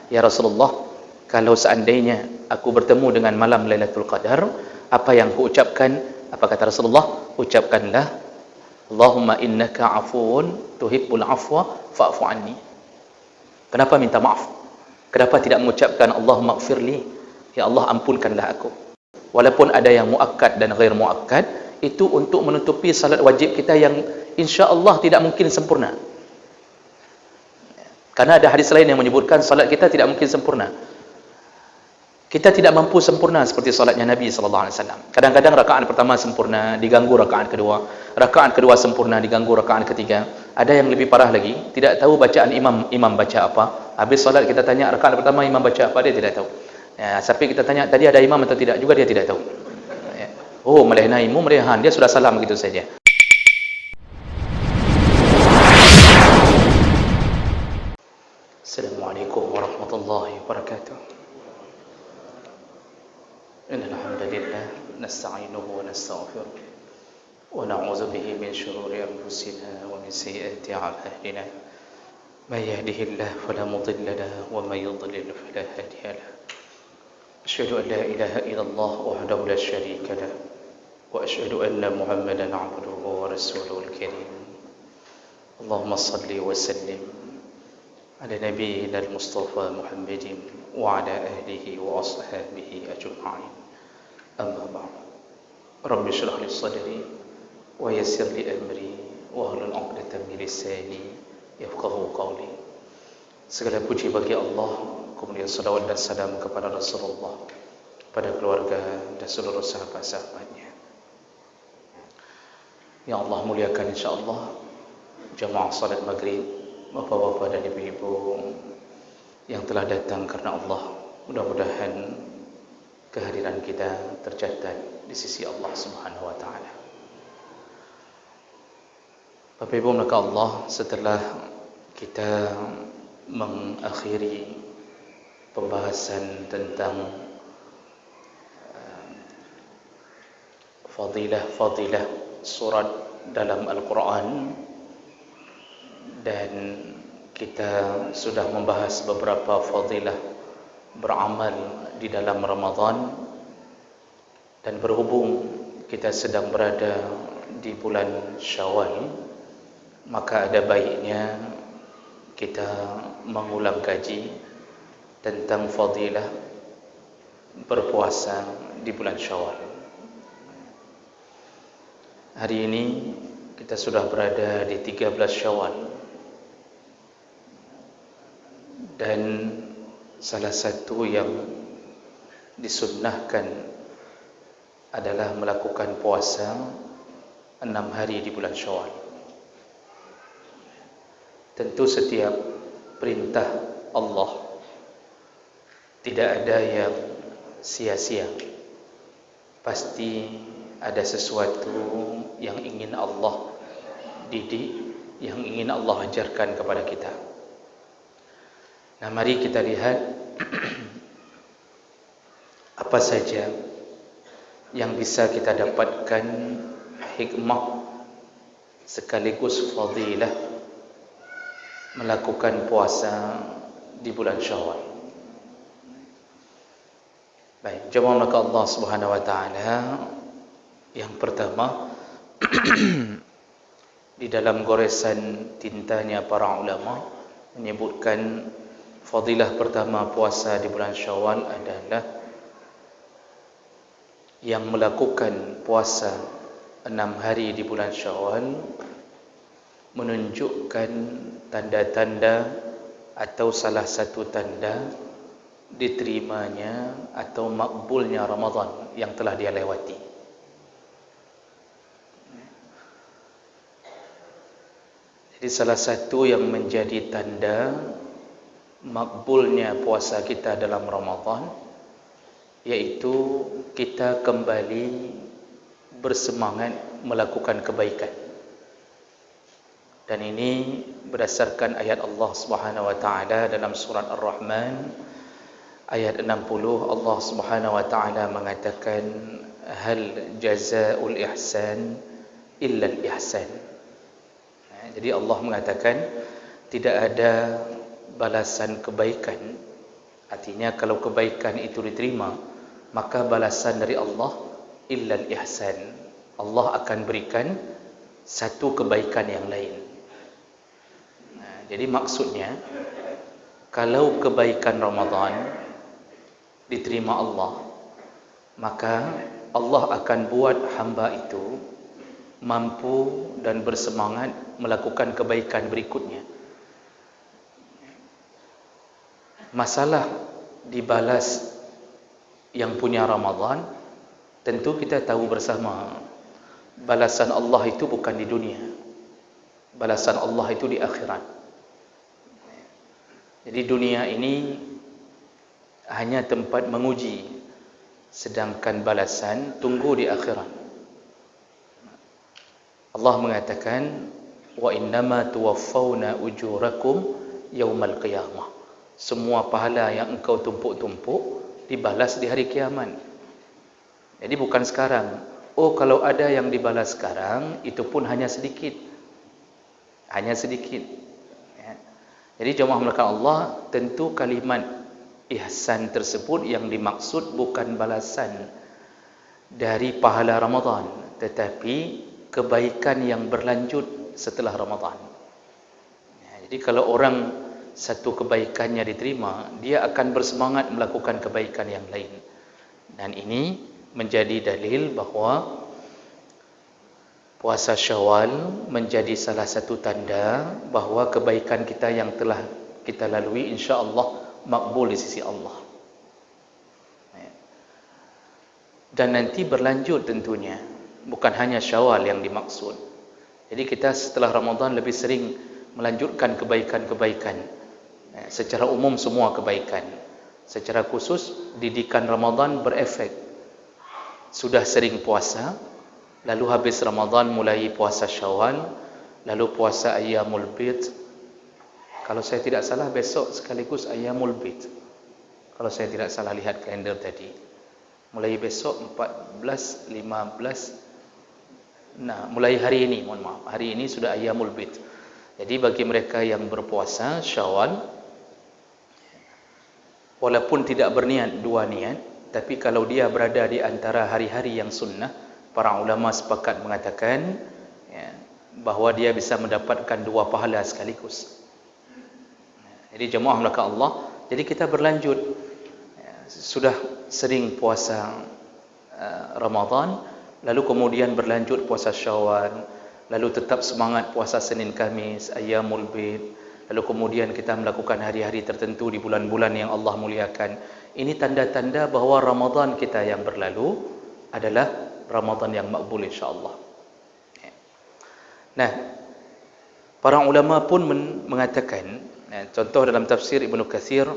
Ya Rasulullah, kalau seandainya aku bertemu dengan malam Lailatul Qadar, apa yang ku ucapkan? Apa kata Rasulullah? Ucapkanlah, Allahumma innaka afuun tuhibbul afwa fa'fu anni. Kenapa minta maaf? Kenapa tidak mengucapkan Allahumma gfirli? Ya Allah, ampunkanlah aku. Walaupun ada yang muakkad dan ghair muakkad, itu untuk menutupi salat wajib kita yang insya-Allah tidak mungkin sempurna. Karena ada hadis lain yang menyebutkan salat kita tidak mungkin sempurna. Kita tidak mampu sempurna seperti salatnya Nabi sallallahu alaihi wasallam. Kadang-kadang rakaat pertama sempurna, diganggu rakaat kedua. Rakaat kedua sempurna, diganggu rakaat ketiga. Ada yang lebih parah lagi, tidak tahu bacaan imam baca apa. Habis salat kita tanya rakaat pertama imam baca apa, dia tidak tahu. Ya, sampai kita tanya tadi ada imam atau tidak, juga dia tidak tahu. Ya. Oh, melehna imam, melehan, dia sudah salam begitu saja. Assalamualaikum warahmatullahi wabarakatuh. Innal hamdalillah nasta'inuhu wa nastaghfiruh wa na'udzu bihi min shururi anfusina wa min sayyiati a'malina. May yahdihillahu fala mudilla lahu wa may yudlil fala hadiya lahu. Asyhadu an la ilaha illallah wahdahu la syarika lahu wa asyhadu anna Muhammadan 'abduhu wa rasuluhul karim. Allahumma shalli wa sallim ala nabiyyina al-Mustafa Muhammadin wa ala alihi wa ashabihi ajma'in. Amma ba'd. Rabbi shrah li sadri wa yassir li amri wa hlul 'uqdatam min lisani yafqahu qawli. Segala puji bagi Allah, kemudian salawat dan salam kepada Rasulullah, pada keluarga dan seluruh sahabat-sahabatnya. Ya Allah, muliakan insya-Allah jamaah salat maghrib, bapak-bapak dan ibu-ibu yang telah datang karena Allah. Mudah-mudahan kehadiran kita tercatat di sisi Allah Subhanahu wa taala. Bapak Ibu maka Allah, setelah kita mengakhiri pembahasan tentang fadilah-fadilah surat dalam Al-Quran, dan kita sudah membahas beberapa fadilah beramal di dalam Ramadan, dan berhubung kita sedang berada di bulan Syawal, maka ada baiknya kita mengulang kaji tentang fadilah berpuasa di bulan Syawal. Hari ini kita sudah berada di 13 Syawal, dan salah satu yang disunnahkan adalah melakukan puasa 6 hari di bulan Syawal. Tentu setiap perintah Allah tidak ada yang sia-sia. Pasti ada sesuatu yang ingin Allah didik, yang ingin Allah ajarkan kepada kita. Nah, mari kita lihat apa saja yang bisa kita dapatkan hikmah sekaligus fadilah melakukan puasa di bulan Syawal. Baik, jemaah maka Allah Subhanahu wa taala, yang pertama di dalam goresan tintanya para ulama menyebutkan fadilah pertama puasa di bulan Syawal adalah yang melakukan puasa 6 hari di bulan Syawal menunjukkan tanda-tanda atau salah satu tanda diterimanya atau makbulnya Ramadan yang telah dia lewati. Jadi salah satu yang menjadi tanda makbulnya puasa kita dalam Ramadan, yaitu kita kembali bersemangat melakukan kebaikan. Dan ini berdasarkan ayat Allah Subhanahu wa taala dalam surat Ar-Rahman ayat 60. Allah Subhanahu wa taala mengatakan, hal jazaa'ul ihsan illa al-ihsan. Jadi Allah mengatakan tidak ada balasan kebaikan Artinya kalau kebaikan itu diterima, maka balasan dari Allah illal ihsan. Allah akan berikan satu kebaikan yang lain. Jadi maksudnya, kalau kebaikan Ramadan diterima Allah, maka Allah akan buat hamba itu mampu dan bersemangat melakukan kebaikan berikutnya. Masalah dibalas yang punya Ramadan, tentu kita tahu bersama, balasan Allah itu bukan di dunia. Balasan Allah itu di akhirat. Jadi dunia ini hanya tempat menguji, sedangkan balasan tunggu di akhirat. Allah mengatakan, wa innama tuwaffawna ujurakum yaumal qiyamah. Semua pahala yang engkau tumpuk-tumpuk dibalas di hari kiamat. Jadi bukan sekarang. Oh, kalau ada yang dibalas sekarang, itu pun hanya sedikit. Hanya sedikit. Ya. Jadi jemaah melakukan Allah, tentu kalimat ihsan tersebut yang dimaksud bukan balasan dari pahala Ramadan, tetapi kebaikan yang berlanjut setelah Ramadan. Ya, jadi kalau orang satu kebaikannya diterima, dia akan bersemangat melakukan kebaikan yang lain. Dan ini menjadi dalil bahawa puasa Syawal menjadi salah satu tanda bahawa kebaikan kita yang telah kita lalui insya-Allah makbul di sisi Allah. Dan nanti berlanjut tentunya, bukan hanya Syawal yang dimaksud. Jadi kita setelah Ramadan lebih sering melanjutkan kebaikan-kebaikan. Secara umum semua kebaikan. Secara khusus didikan Ramadan berefek. Sudah sering puasa, lalu habis Ramadan mulai puasa Syawal, lalu puasa Ayyamul Bid. Kalau saya tidak salah besok sekaligus Ayyamul Bid. Kalau saya tidak salah lihat kalender tadi. Mulai besok 14, 15. Nah, mulai hari ini, mohon maaf. Hari ini sudah Ayyamul Bid. Jadi bagi mereka yang berpuasa Syawal, walaupun tidak berniat dua niat, tapi kalau dia berada di antara hari-hari yang sunnah, para ulama sepakat mengatakan ya, bahawa dia bisa mendapatkan dua pahala sekaligus. Jadi jemaah melakukan Allah, jadi kita berlanjut ya, sudah sering puasa Ramadan, lalu kemudian berlanjut puasa Syawal, lalu tetap semangat puasa Senin Khamis, Ayyamul Bid, lalu kemudian kita melakukan hari-hari tertentu di bulan-bulan yang Allah muliakan. Ini tanda-tanda bahawa Ramadan kita yang berlalu adalah Ramadan yang makbul insya-Allah. Nah, para ulama pun mengatakan, contoh dalam tafsir Ibnu Katsir,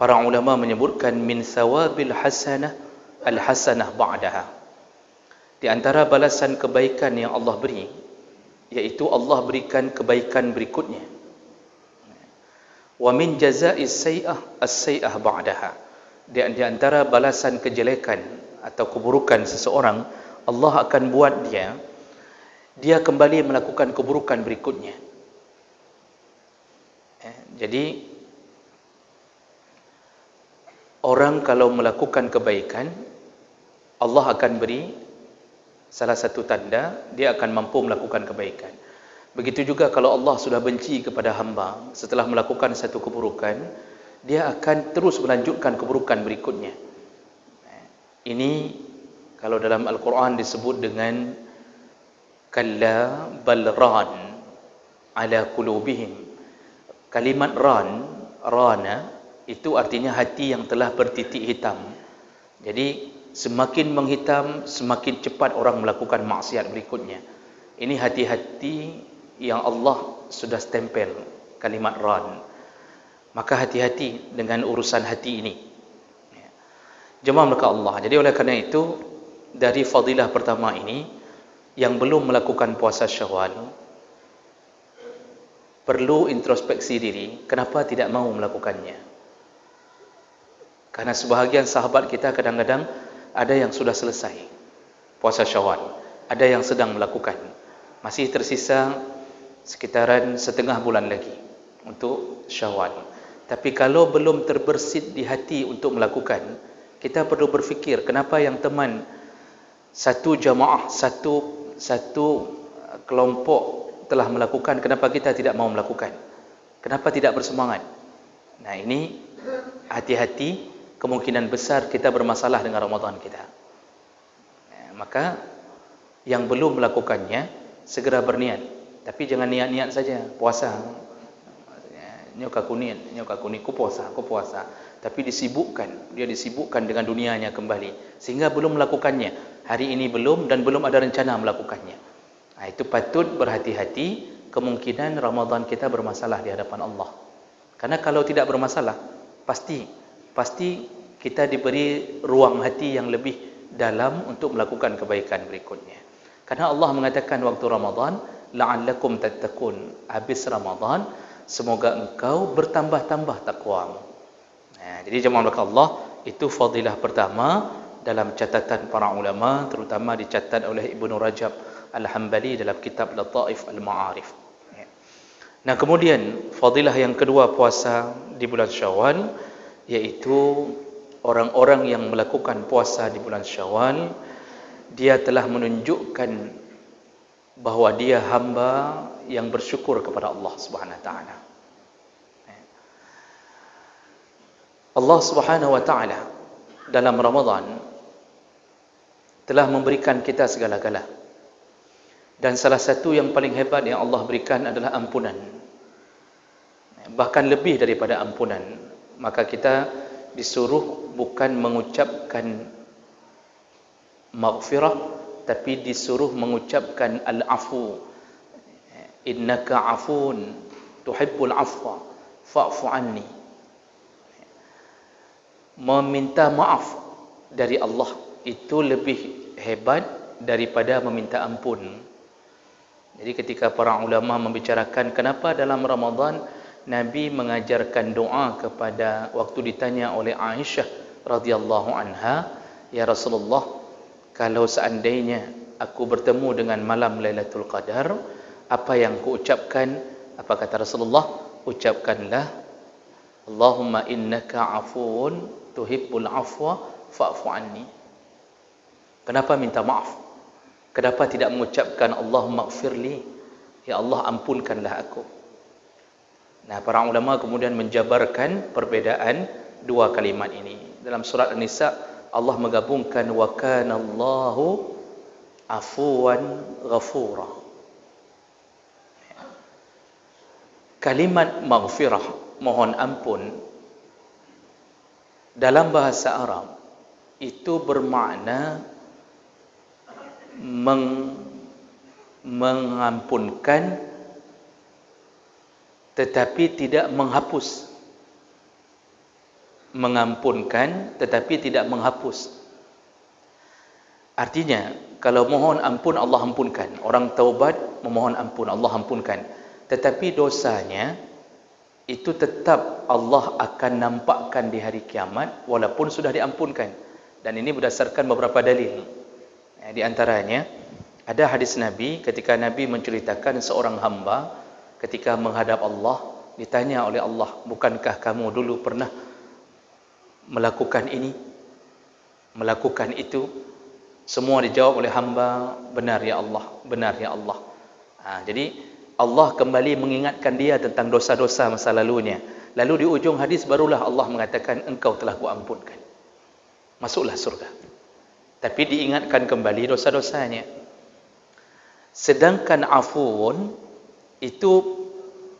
para ulama menyebutkan min sawabil hasanah al-hasanah ba'daha. Di antara balasan kebaikan yang Allah beri, yaitu Allah berikan kebaikan berikutnya. Wa min jaza'is sayyi'ah as-sayyi'ah ba'daha. Di antara balasan kejelekan atau keburukan seseorang, Allah akan buat dia kembali melakukan keburukan berikutnya. Jadi orang kalau melakukan kebaikan, Allah akan beri salah satu tanda dia akan mampu melakukan kebaikan. Begitu juga kalau Allah sudah benci kepada hamba setelah melakukan satu keburukan, dia akan terus melanjutkan keburukan berikutnya. Ini kalau dalam Al-Quran disebut dengan kalla bal ran ala qulubihim. Kalimat rana itu artinya hati yang telah bertitik hitam. Jadi semakin menghitam, semakin cepat orang melakukan maksiat berikutnya. Ini hati-hati yang Allah sudah stempel kalimat ran. Maka hati-hati dengan urusan hati ini. Jemaah melakukan Allah. Jadi oleh kerana itu, dari fadilah pertama ini, yang belum melakukan puasa Syawal perlu introspeksi diri, kenapa tidak mahu melakukannya? Karena sebahagian sahabat kita kadang-kadang ada yang sudah selesai puasa Syawal, ada yang sedang melakukan, masih tersisa sekitaran setengah bulan lagi untuk Syawal. Tapi kalau belum terbersit di hati untuk melakukan, kita perlu berfikir kenapa yang teman satu jamaah, satu kelompok telah melakukan, kenapa kita tidak mau melakukan? Kenapa tidak bersemangat? Nah, ini hati-hati, kemungkinan besar kita bermasalah dengan Ramadan kita. Maka yang belum melakukannya segera berniat. Tapi jangan niat-niat saja puasa. Nyok aku niat, ku puasa. Tapi dia disibukkan dengan dunianya kembali sehingga belum melakukannya. Hari ini belum dan belum ada rencana melakukannya. Nah, itu patut berhati-hati, kemungkinan Ramadan kita bermasalah di hadapan Allah. Karena kalau tidak bermasalah, pasti kita diberi ruang hati yang lebih dalam untuk melakukan kebaikan berikutnya. Karena Allah mengatakan waktu Ramadan, la'allakum tattaqun. Habis Ramadan, semoga engkau bertambah-tambah takwamu. Nah, jadi jemaah Allah, itu fadilah pertama dalam catatan para ulama, terutama dicatat oleh Ibnu Rajab Al-Hambali dalam kitab Lataif Al-Ma'arif. Nah, kemudian fadilah yang kedua puasa di bulan Syawal, yaitu orang-orang yang melakukan puasa di bulan Syawal, dia telah menunjukkan bahawa dia hamba yang bersyukur kepada Allah Subhanahu wa taala. Allah Subhanahu wa taala dalam Ramadan telah memberikan kita segala-gala. Dan salah satu yang paling hebat yang Allah berikan adalah ampunan. Bahkan lebih daripada ampunan. Maka kita disuruh bukan mengucapkan maghfirah, tapi disuruh mengucapkan al-afu. Innaka afun tuhibbul afwa fa'fu anni. Meminta maaf dari Allah itu lebih hebat daripada meminta ampun. Jadi ketika para ulama membicarakan kenapa dalam Ramadan Nabi mengajarkan doa kepada waktu ditanya oleh Aisyah radhiyallahu anha, ya Rasulullah, kalau seandainya aku bertemu dengan malam Lailatul Qadar, apa yang ku ucapkan? Apa kata Rasulullah? Ucapkanlah Allahumma innaka afuun tuhibbul afwa fa'fu anni. Kenapa minta maaf? Kenapa tidak mengucapkan Allahumma ighfirli, ya Allah ampunkanlah aku? Nah, para ulama kemudian menjabarkan perbedaan dua kalimat ini. Dalam surat An-Nisa Allah menggabungkan wa kana Allahu afuwan ghafura. Kalimat maghfirah, mohon ampun, dalam bahasa Arab itu bermakna mengampunkan tetapi tidak menghapus. Mengampunkan tetapi tidak menghapus. Artinya, kalau mohon ampun Allah ampunkan. Orang taubat memohon ampun, Allah ampunkan. Tetapi dosanya itu tetap Allah akan nampakkan di hari kiamat walaupun sudah diampunkan. Dan ini berdasarkan beberapa dalil. Di antaranya ada hadis Nabi ketika Nabi menceritakan seorang hamba ketika menghadap Allah ditanya oleh Allah, bukankah kamu dulu pernah melakukan ini, melakukan itu? Semua dijawab oleh hamba, benar ya Allah, benar ya Allah. Jadi Allah kembali mengingatkan dia tentang dosa-dosa masa lalunya. Lalu di ujung hadis barulah Allah mengatakan, engkau telah kuampunkan, masuklah surga. Tapi diingatkan kembali dosa-dosanya. Sedangkan afuun itu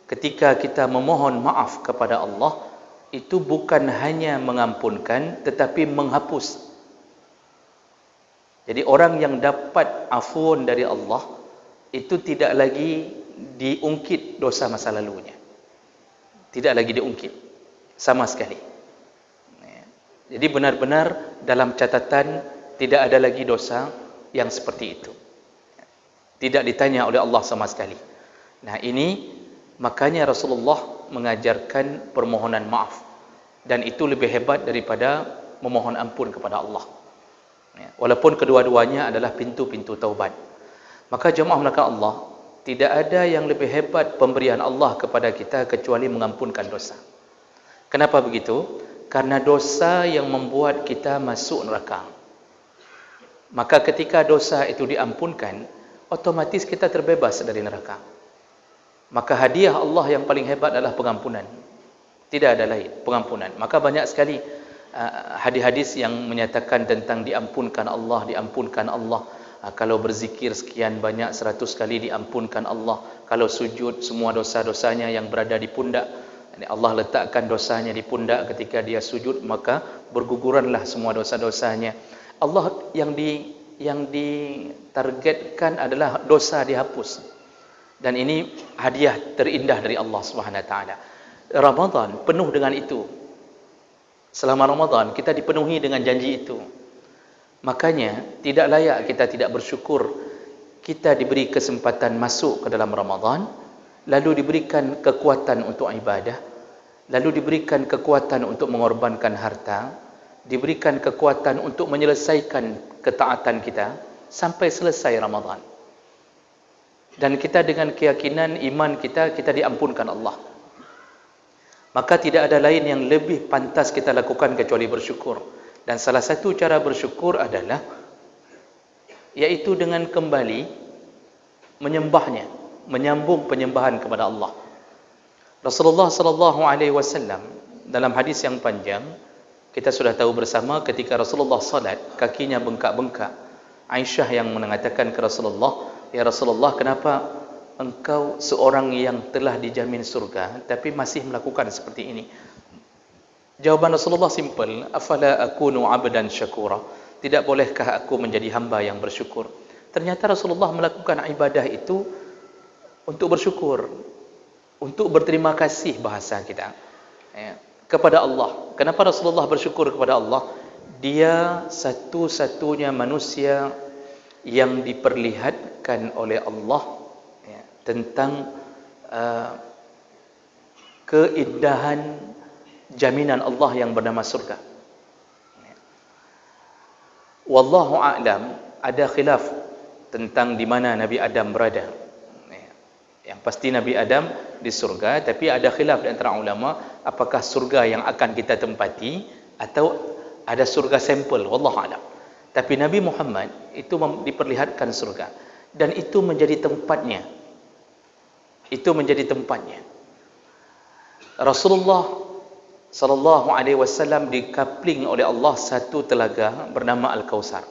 ketika kita memohon maaf kepada Allah, itu bukan hanya mengampunkan tetapi menghapus. Jadi orang yang dapat afuun dari Allah itu tidak lagi diungkit dosa masa lalunya. Tidak lagi diungkit sama sekali. Jadi benar-benar dalam catatan tidak ada lagi dosa yang seperti itu. Tidak ditanya oleh Allah sama sekali. Nah, ini makanya Rasulullah mengajarkan permohonan maaf. Dan itu lebih hebat daripada memohon ampun kepada Allah. Walaupun kedua-duanya adalah pintu-pintu taubat. Maka jemaah melakukan Allah, tidak ada yang lebih hebat pemberian Allah kepada kita kecuali mengampunkan dosa. Kenapa begitu? Karena dosa yang membuat kita masuk neraka. Maka ketika dosa itu diampunkan, otomatis kita terbebas dari neraka. Maka hadiah Allah yang paling hebat adalah pengampunan. Tidak ada lain, pengampunan. Maka banyak sekali hadis-hadis yang menyatakan tentang diampunkan Allah, diampunkan Allah. Kalau berzikir sekian banyak 100 kali diampunkan Allah. Kalau sujud semua dosa-dosanya yang berada di pundak, Allah letakkan dosanya di pundak ketika dia sujud, maka berguguranlah semua dosa-dosanya. Allah yang ditargetkan adalah dosa dihapus. Dan ini hadiah terindah dari Allah Subhanahu wa taala. Ramadan penuh dengan itu. Selama Ramadan kita dipenuhi dengan janji itu. Makanya tidak layak kita tidak bersyukur. Kita diberi kesempatan masuk ke dalam Ramadan, lalu diberikan kekuatan untuk ibadah, lalu diberikan kekuatan untuk mengorbankan harta, diberikan kekuatan untuk menyelesaikan ketaatan kita sampai selesai Ramadan. Dan kita dengan keyakinan iman kita diampunkan Allah. Maka tidak ada lain yang lebih pantas kita lakukan kecuali bersyukur. Dan salah satu cara bersyukur adalah yaitu dengan kembali menyembahnya, menyambung penyembahan kepada Allah. Rasulullah sallallahu alaihi wasallam dalam hadis yang panjang kita sudah tahu bersama ketika Rasulullah salat kakinya bengkak-bengkak. Aisyah yang mengatakan ke Rasulullah, "Ya Rasulullah, kenapa engkau seorang yang telah dijamin surga tapi masih melakukan seperti ini?" Jawaban Rasulullah simple, "Afala akunu 'abdan syakura?" Tidak bolehkah aku menjadi hamba yang bersyukur? Ternyata Rasulullah melakukan ibadah itu untuk bersyukur, untuk berterima kasih bahasa kita kepada Allah. Kenapa Rasulullah bersyukur kepada Allah? Dia satu-satunya manusia yang diperlihatkan oleh Allah tentang keindahan jaminan Allah yang bernama surga. Wallahu a'lam, ada khilaf tentang di mana Nabi Adam berada. Yang pasti Nabi Adam di surga, tapi ada khilaf di antara ulama apakah surga yang akan kita tempati atau ada surga sampel, wallahu a'lam. Tapi Nabi Muhammad itu diperlihatkan surga dan itu menjadi tempatnya. Itu menjadi tempatnya. Rasulullah sallallahu alaihi wasallam dikapling oleh Allah satu telaga bernama Al-Kautsar.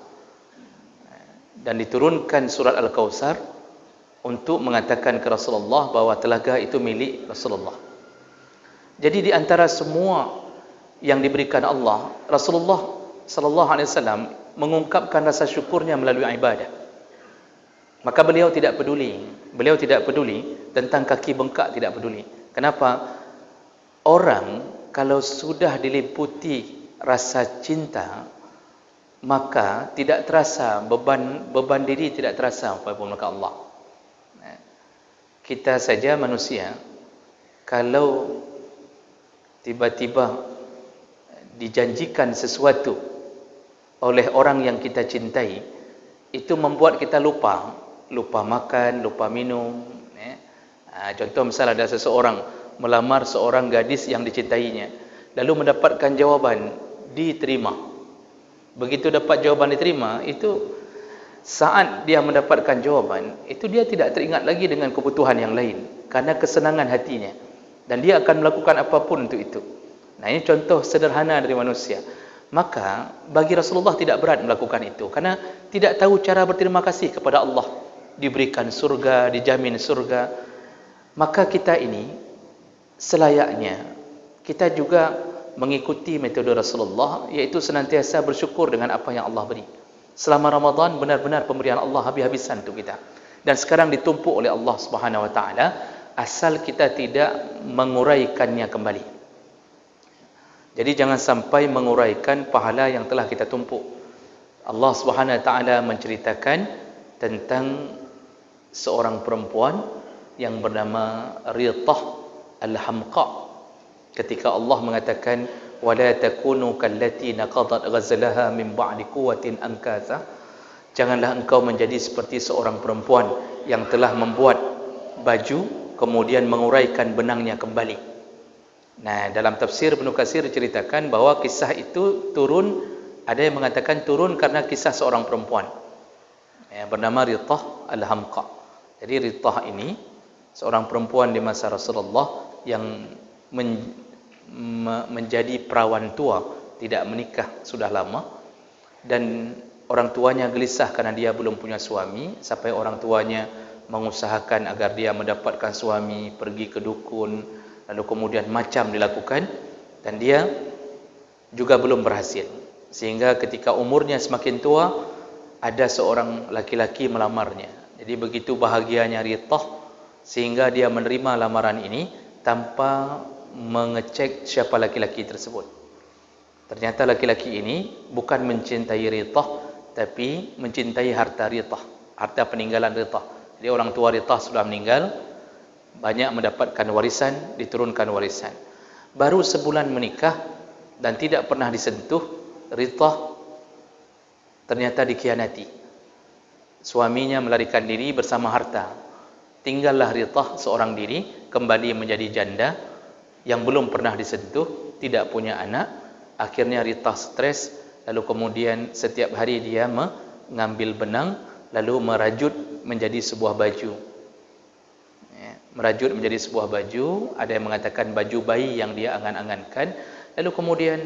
Dan diturunkan surat Al-Kautsar untuk mengatakan ke Rasulullah bahwa telaga itu milik Rasulullah. Jadi di antara semua yang diberikan Allah, Rasulullah sallallahu alaihi wasallam mengungkapkan rasa syukurnya melalui ibadah. Maka beliau tidak peduli tentang kaki bengkak, tidak peduli. Kenapa? Orang kalau sudah diliputi rasa cinta, maka tidak terasa beban diri, tidak terasa apapun maka Allah. Kita saja manusia, kalau tiba-tiba dijanjikan sesuatu oleh orang yang kita cintai, itu membuat kita lupa makan, lupa minum. Contoh misal ada seseorang melamar seorang gadis yang dicintainya, lalu mendapatkan jawaban diterima. Begitu dapat jawaban diterima, itu saat dia mendapatkan jawaban, itu dia tidak teringat lagi dengan kebutuhan yang lain karena kesenangan hatinya, dan dia akan melakukan apapun untuk itu. Nah, ini contoh sederhana dari manusia. Maka bagi Rasulullah tidak berat melakukan itu karena tidak tahu cara berterima kasih kepada Allah. Diberikan surga, dijamin surga. Maka kita ini selayaknya kita juga mengikuti metode Rasulullah, yaitu senantiasa bersyukur dengan apa yang Allah beri. Selama Ramadan benar-benar pemberian Allah habis-habisan untuk kita. Dan sekarang ditumpuk oleh Allah Subhanahu wa taala, asal kita tidak menguraikannya kembali. Jadi jangan sampai menguraikan pahala yang telah kita tumpuk. Allah Subhanahu wa taala menceritakan tentang seorang perempuan yang bernama Rithah Al-Hamqa, ketika Allah mengatakan wala takunu kallati naqadat ghazlaha min ba'di quwwatin ankatha, janganlah engkau menjadi seperti seorang perempuan yang telah membuat baju kemudian menguraikan benangnya kembali. Nah, dalam tafsir Ibnu Katsir diceritakan bahwa kisah itu turun, ada yang mengatakan turun karena kisah seorang perempuan bernama Ritah Al-Hamqa. Jadi Ritah ini seorang perempuan di masa Rasulullah yang menjadi perawan tua, tidak menikah sudah lama, dan orang tuanya gelisah karena dia belum punya suami, sampai orang tuanya mengusahakan agar dia mendapatkan suami, pergi ke dukun, lalu kemudian macam dilakukan, dan dia juga belum berhasil. Sehingga ketika umurnya semakin tua, ada seorang laki-laki melamarnya. Jadi begitu bahagianya Ritah sehingga dia menerima lamaran ini tanpa mengecek siapa laki-laki tersebut. Ternyata laki-laki ini bukan mencintai Ritah, tapi mencintai harta Ritah, harta peninggalan Ritah. Jadi orang tua Ritah sudah meninggal, banyak mendapatkan warisan, diturunkan warisan. Baru sebulan menikah dan tidak pernah disentuh, Ritah ternyata dikhianati. Suaminya melarikan diri bersama harta. Tinggallah Ritah seorang diri, kembali menjadi janda yang belum pernah disentuh, tidak punya anak. Akhirnya Ritah stres, lalu kemudian setiap hari dia mengambil benang, lalu merajut menjadi sebuah baju. Merajut menjadi sebuah baju, ada yang mengatakan baju bayi yang dia angan-angankan, lalu kemudian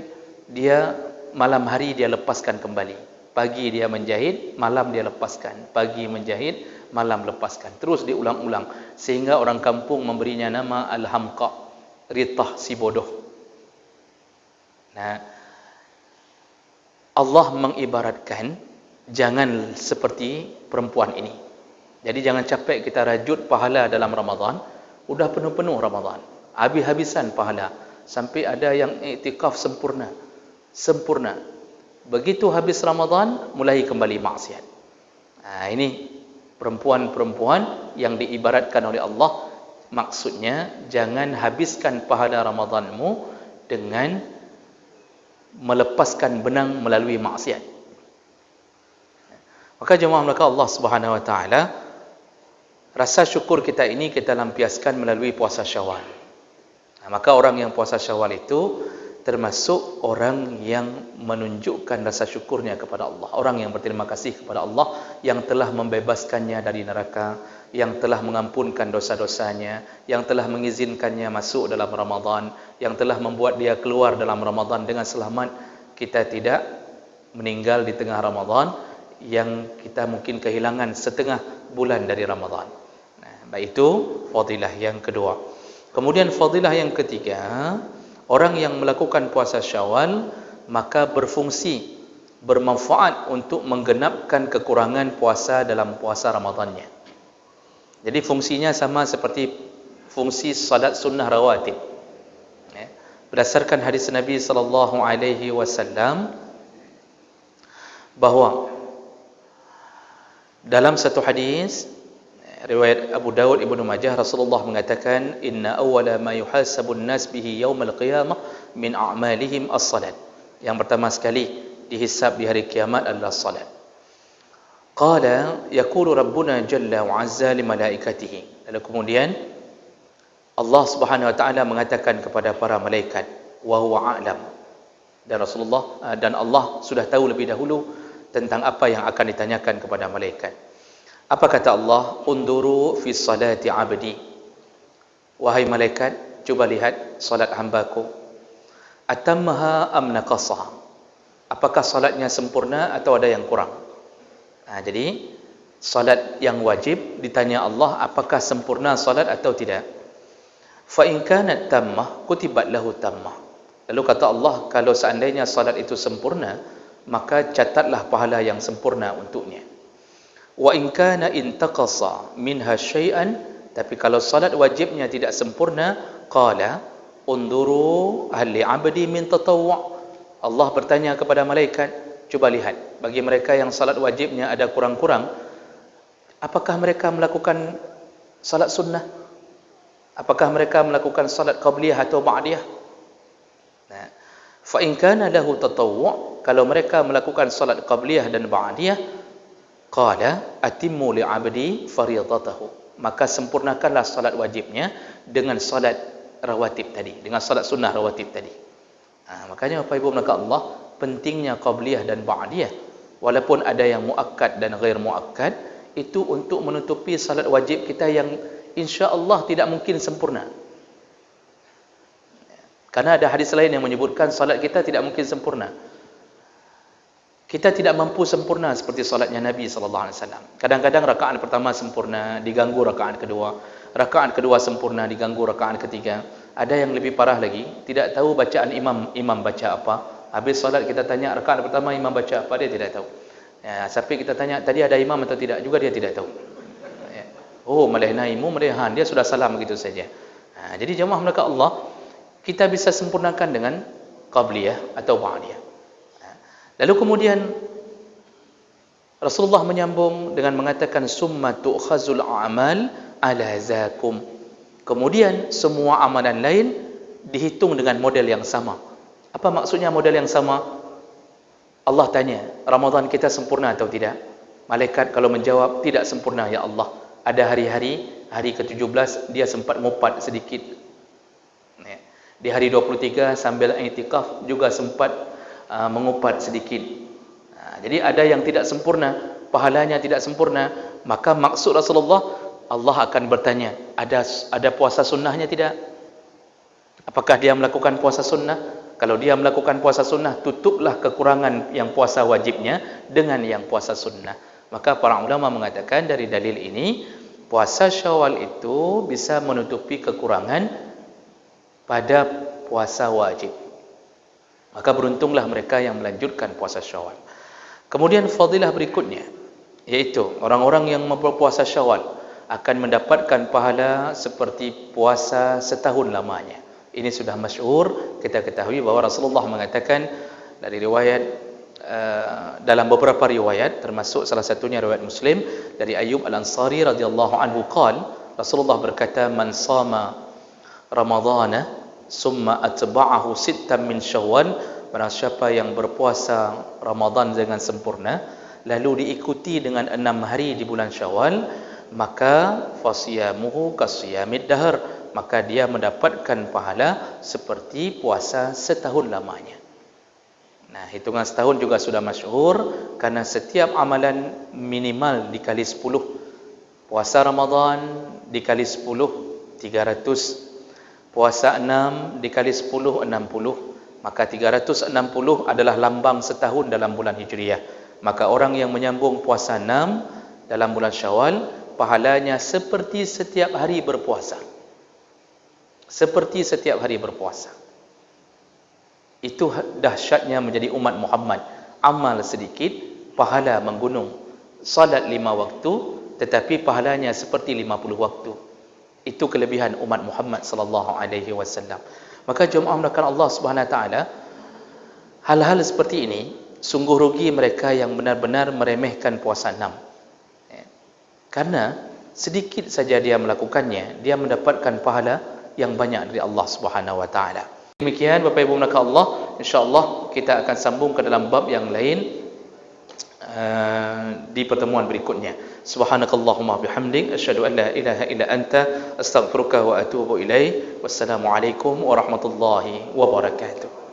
dia malam hari dia lepaskan kembali. Pagi dia menjahit, malam dia lepaskan. Pagi menjahit, malam lepaskan. Terus diulang-ulang sehingga orang kampung memberinya nama Al-Hamqa, Ritah si bodoh. Nah, Allah mengibaratkan jangan seperti perempuan ini. Jadi jangan capek kita rajut pahala dalam Ramadan, udah penuh-penuh Ramadan, habis-habisan pahala, sampai ada yang iktikaf sempurna. Begitu habis Ramadan, mulai kembali maksiat. Nah, ini perempuan-perempuan yang diibaratkan oleh Allah. Maksudnya jangan habiskan pahala Ramadanmu dengan melepaskan benang melalui maksiat. Maka jemaah maka Allah Subhanahu wa taala, rasa syukur kita ini kita lampiaskan melalui puasa Syawal. Nah, maka orang yang puasa Syawal itu termasuk orang yang menunjukkan rasa syukurnya kepada Allah, orang yang berterima kasih kepada Allah yang telah membebaskannya dari neraka, yang telah mengampunkan dosa-dosanya, yang telah mengizinkannya masuk dalam Ramadan, yang telah membuat dia keluar dalam Ramadan dengan selamat. Kita tidak meninggal di tengah Ramadan, yang kita mungkin kehilangan setengah bulan dari Ramadan. Nah, baik itu fadilah yang kedua. Kemudian fadilah yang ketiga, orang yang melakukan puasa Syawal maka berfungsi, bermanfaat untuk menggenapkan kekurangan puasa dalam puasa Ramadannya. Jadi fungsinya sama seperti fungsi salat sunnah rawatib. Berdasarkan hadis Nabi sallallahu alaihi wasallam bahwa dalam satu hadis riwayat Abu Dawud Ibnu Majah, Rasulullah mengatakan, inna awwala ma yuhasabun nas bihi yaumal qiyamah min a'malihim as-salat. Yang pertama sekali dihisab di hari kiamat adalah salat. Qala yaqulu rabbuna jalla wa azza li malaikatihi. Lalu kemudian Allah Subhanahu wa taala mengatakan kepada para malaikat, wa huwa a'lam. Dan Rasulullah dan Allah sudah tahu lebih dahulu tentang apa yang akan ditanyakan kepada malaikat. Apa kata Allah? Unduru fi salati abdi. Wahai malaikat, coba lihat salat hambaku. Atammaha am naqasaha. Apakah salatnya sempurna atau ada yang kurang? Nah, jadi salat yang wajib ditanya Allah apakah sempurna salat atau tidak. Fa in kanat tammah kutibat lahu tammah. Lalu kata Allah, kalau seandainya salat itu sempurna, maka catatlah pahala yang sempurna untuknya. Wa in kana intaqasa minha syai'an, tapi kalau salat wajibnya tidak sempurna, qala unduru ahli 'abdi min tatawwu'. Allah bertanya kepada malaikat, coba lihat bagi mereka yang salat wajibnya ada kurang-kurang, apakah mereka melakukan salat sunnah? Apakah mereka melakukan salat qabliyah atau ba'diyah? Nah, fa in kana lahu tatawwu', kalau mereka melakukan salat qabliyah dan ba'diyah, qala atimmu li 'abdi fardhatahu, maka sempurnakanlah salat wajibnya dengan salat rawatib tadi, dengan salat sunnah rawatib tadi. Makanya Bapak Ibu maka Allah, pentingnya qabliyah dan ba'diyah. Walaupun ada yang muakkad dan ghair muakkad, itu untuk menutupi salat wajib kita yang insya-Allah tidak mungkin sempurna. Karena ada hadis lain yang menyebutkan salat kita tidak mungkin sempurna. Kita tidak mampu sempurna seperti salatnya Nabi sallallahu alaihi wasallam. Kadang-kadang rakaat pertama sempurna, diganggu rakaat kedua. Rakaat kedua sempurna, diganggu rakaat ketiga. Ada yang lebih parah lagi, tidak tahu bacaan imam baca apa. Habis salat kita tanya rakaat pertama imam baca apa, dia tidak tahu. Sampai kita tanya tadi ada imam atau tidak, juga dia tidak tahu. Oh, malahna imam merehan, dia sudah salam begitu saja. Jadi jemaah mereka Allah, kita bisa sempurnakan dengan qabliyah atau ba'diyah. Lalu kemudian Rasulullah menyambung dengan mengatakan summa tu'khazul a'mal ala zakum. Kemudian semua amalan lain dihitung dengan model yang sama. Apa maksudnya model yang sama? Allah tanya, Ramadan kita sempurna atau tidak? Malaikat kalau menjawab, tidak sempurna ya Allah. Ada hari-hari, hari ke-17 dia sempat ngupat sedikit. Di hari 23 sambil i'tikaf juga sempat mengupat sedikit. Jadi ada yang tidak sempurna, pahalanya tidak sempurna. Maka maksud Rasulullah, Allah akan bertanya, ada puasa sunnahnya tidak? Apakah dia melakukan puasa sunnah? Kalau dia melakukan puasa sunnah, tutuplah kekurangan yang puasa wajibnya dengan yang puasa sunnah. Maka para ulama mengatakan dari dalil ini, puasa Syawal itu bisa menutupi kekurangan pada puasa wajib. Maka beruntunglah mereka yang melanjutkan puasa Syawal. Kemudian fadilah berikutnya, yaitu orang-orang yang berpuasa Syawal akan mendapatkan pahala seperti puasa setahun lamanya. Ini sudah masyhur, kita ketahui bahawa Rasulullah mengatakan dari riwayat dalam beberapa riwayat, termasuk salah satunya riwayat Muslim dari Ayyub Al-Ansari radhiyallahu anhu qala, Rasulullah berkata, man sama Ramadhana summa atba'ahu sittan min Syawal, barang siapa yang berpuasa Ramadan dengan sempurna lalu diikuti dengan 6 hari di bulan Syawal, maka fasiyamuhu kasiyamid dahr, maka dia mendapatkan pahala seperti puasa setahun lamanya. Nah, hitungan setahun juga sudah masyhur karena setiap amalan minimal dikali 10. Puasa Ramadan dikali 10 300, puasa 6 dikali 10 60, maka 360 adalah lambang setahun dalam bulan Hijriah. Maka orang yang menyambung puasa 6 dalam bulan Syawal, pahalanya seperti setiap hari berpuasa. Seperti setiap hari berpuasa. Itu dahsyatnya menjadi umat Muhammad. Amal sedikit, pahala menggunung. Salat 5 waktu, tetapi pahalanya seperti 50 waktu. Itu kelebihan umat Muhammad sallallahu alaihi wasallam. Maka jemaah melakukan Allah Subhanahu wa taala, hal-hal seperti ini sungguh rugi mereka yang benar-benar meremehkan puasa 6. Karena sedikit saja dia melakukannya, dia mendapatkan pahala yang banyak dari Allah Subhanahu wa taala. Demikian Bapak Ibu melakukan Allah, insya-Allah kita akan sambung ke dalam bab yang lain di pertemuan berikutnya. Subhanakallahumma bihamdik, asyhadu an la ilaha illa anta, astaghfiruka wa atubu ilaik. Wassalamualaikum warahmatullahi wabarakatuh.